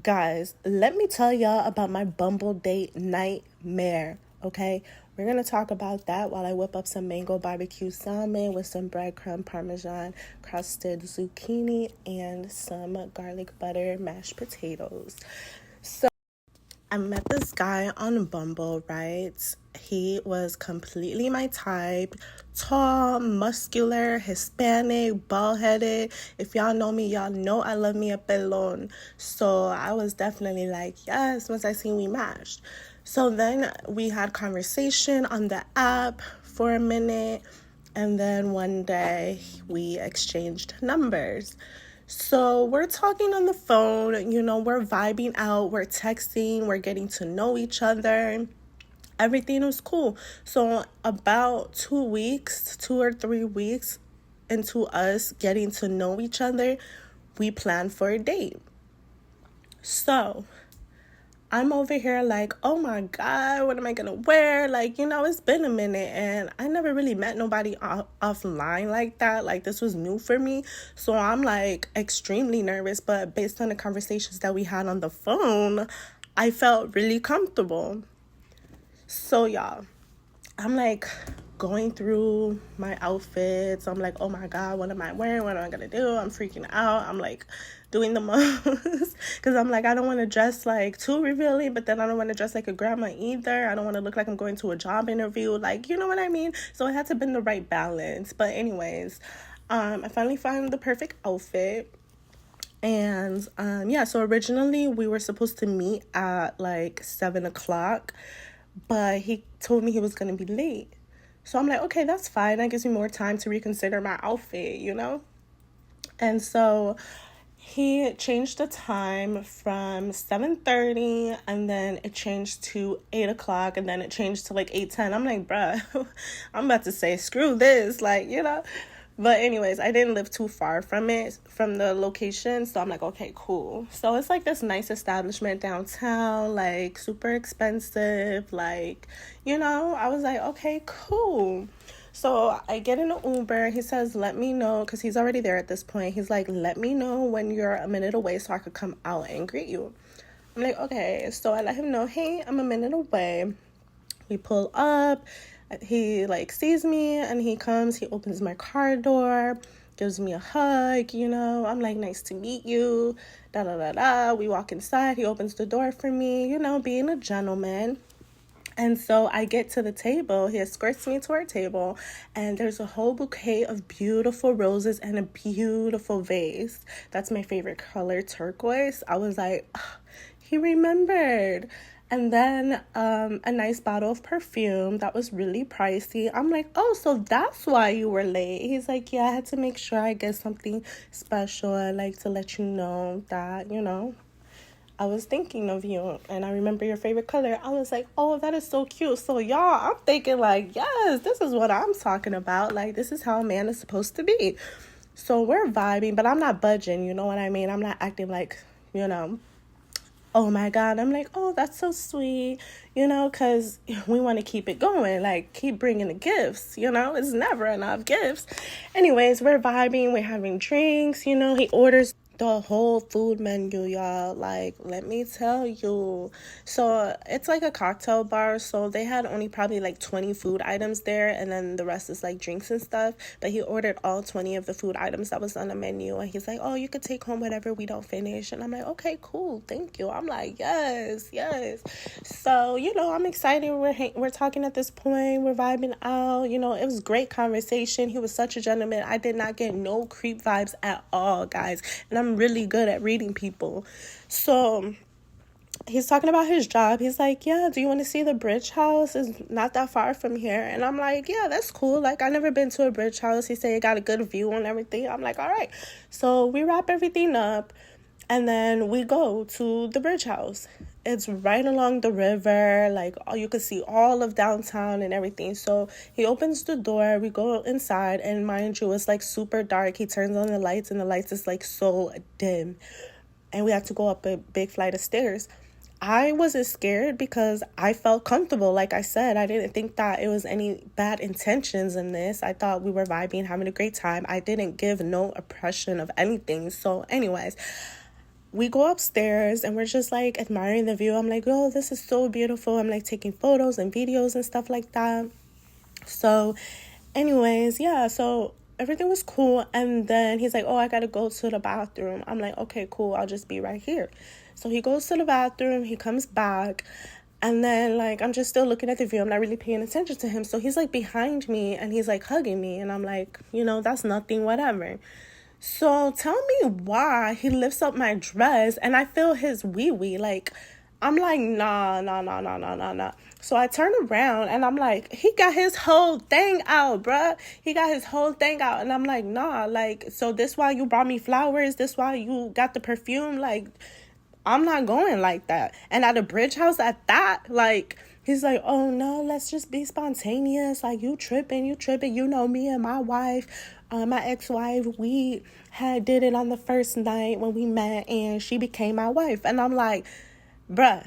Guys, let me tell y'all about my Bumble date nightmare, okay? We're gonna talk about that while I whip up some mango barbecue salmon with some breadcrumb parmesan crusted zucchini and some garlic butter mashed potatoes. So I met this guy on Bumble, right? He was completely my type. Tall, muscular, Hispanic, bald headed. If y'all know me, y'all know I love me a pelon. So I was definitely like, yes, once I seen we matched. So then we had conversation on the app for a minute. And then one day we exchanged numbers. So we're talking on the phone, we're vibing out, we're texting, we're getting to know each other. Everything was cool. So about 2 weeks, 2 or 3 weeks into us getting to know each other, we planned for a date. So I'm over here like, oh my God, what am I gonna wear? Like, it's been a minute and I never really met nobody offline like that. Like, this was new for me. So I'm like extremely nervous, but based on the conversations that we had on the phone, I felt really comfortable. So, y'all, I'm like going through my outfits. I'm like, oh my God, what am I wearing? What am I gonna do? I'm freaking out. I'm like doing the most because I'm like, I don't want to dress like too revealing, but then I don't want to dress like a grandma either. I don't want to look like I'm going to a job interview. Like, you know what I mean? So it had to be the right balance. But anyways, I finally found the perfect outfit. And yeah, so originally we were supposed to meet at like 7 o'clock, but he told me he was gonna be late. So I'm like, okay, that's fine. That gives me more time to reconsider my outfit. And so he changed the time from 7:30, and then it changed to 8 o'clock, and then it changed to like 8:10. I'm like, bruh, I'm about to say screw this, like. But anyways, I didn't live too far from the location, so I'm like, okay, cool. So it's like this nice establishment downtown, like super expensive, like, I was like, okay, cool. So I get in an Uber. He says, let me know, because he's already there at this point. He's like, let me know when you're a minute away so I could come out and greet you. I'm like, okay. So I let him know, hey, I'm a minute away. We pull up. He like sees me and he comes. He opens my car door, gives me a hug. I'm like, nice to meet you. Da da da da. We walk inside. He opens the door for me. Being a gentleman. And so I get to the table. He escorts me to our table, and there's a whole bouquet of beautiful roses and a beautiful vase. That's my favorite color, turquoise. I was like, oh, he remembered. And then a nice bottle of perfume that was really pricey. I'm like, oh, so that's why you were late. He's like, yeah, I had to make sure I get something special. I like to let you know that. I was thinking of you and I remember your favorite color. I was like, oh, that is so cute. So y'all, I'm thinking like, yes, this is what I'm talking about. Like, this is how a man is supposed to be. So we're vibing, but I'm not budging. You know what I mean? I'm not acting like, oh my God. I'm like, oh, that's so sweet, because we want to keep it going. Like, keep bringing the gifts, it's never enough gifts. Anyways, we're vibing. We're having drinks. He orders the whole food menu, y'all. Like, let me tell you. So it's like a cocktail bar, so they had only probably like 20 food items there, and then the rest is like drinks and stuff. But he ordered all 20 of the food items that was on the menu, and he's like, oh, you could take home whatever we don't finish. And I'm like, okay, cool, thank you. I'm like, yes. So I'm excited. We're talking at this point. We're vibing out. It was great conversation. He was such a gentleman. I did not get no creep vibes at all, guys, and I'm really good at reading people. So he's talking about his job. He's like, yeah, do you want to see the bridge house? It's not that far from here. And I'm like, yeah, that's cool. Like, I never been to a bridge house. He said it got a good view on everything. I'm like, all right. So we wrap everything up and then we go to the bridge house. It's right along the river. Like, you could see all of downtown and everything. So he opens the door. We go inside, and mind you, it's like super dark. He turns on the lights, and the lights is like so dim. And we have to go up a big flight of stairs. I wasn't scared because I felt comfortable. Like I said, I didn't think that it was any bad intentions in this. I thought we were vibing, having a great time. I didn't give no impression of anything. So anyways, we go upstairs and we're just like admiring the view. I'm like, oh, this is so beautiful. I'm like taking photos and videos and stuff like that. So anyways, yeah, so everything was cool. And then he's like, oh, I gotta go to the bathroom. I'm like, okay, cool, I'll just be right here. So he goes to the bathroom, he comes back, and then like I'm just still looking at the view. I'm not really paying attention to him. So he's like behind me and he's like hugging me, and I'm like, that's nothing, whatever. So tell me why he lifts up my dress and I feel his wee-wee. Like, I'm like, nah. So I turn around and I'm like, he got his whole thing out, bruh. He got his whole thing out. And I'm like, nah, like, so this why you brought me flowers? This why you got the perfume? Like, I'm not going like that. And at a bridge house at that, like, he's like, oh no, let's just be spontaneous. Like, you tripping. You know, me and my wife, my ex-wife, we did it on the first night when we met and she became my wife. And I'm like, bruh,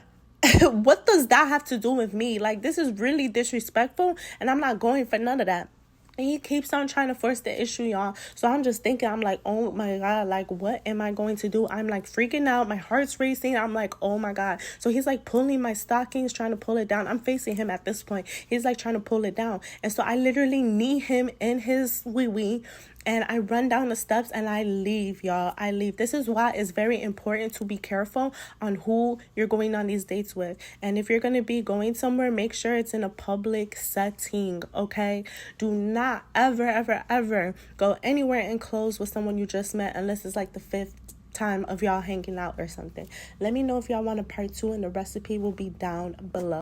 what does that have to do with me? Like, this is really disrespectful and I'm not going for none of that. And he keeps on trying to force the issue, y'all. So I'm just thinking, I'm like, oh my God, like, what am I going to do? I'm like freaking out. My heart's racing. I'm like, oh my God. So he's like pulling my stockings, trying to pull it down. I'm facing him at this point. He's like trying to pull it down. And so I literally knee him in his wee-wee. And I run down the steps and I leave, y'all. I leave. This is why it's very important to be careful on who you're going on these dates with. And if you're going to be going somewhere, make sure it's in a public setting, okay? Do not ever go anywhere in clothes with someone you just met unless it's like the 5th time of y'all hanging out or something. Let me know if y'all want a part 2 and the recipe will be down below.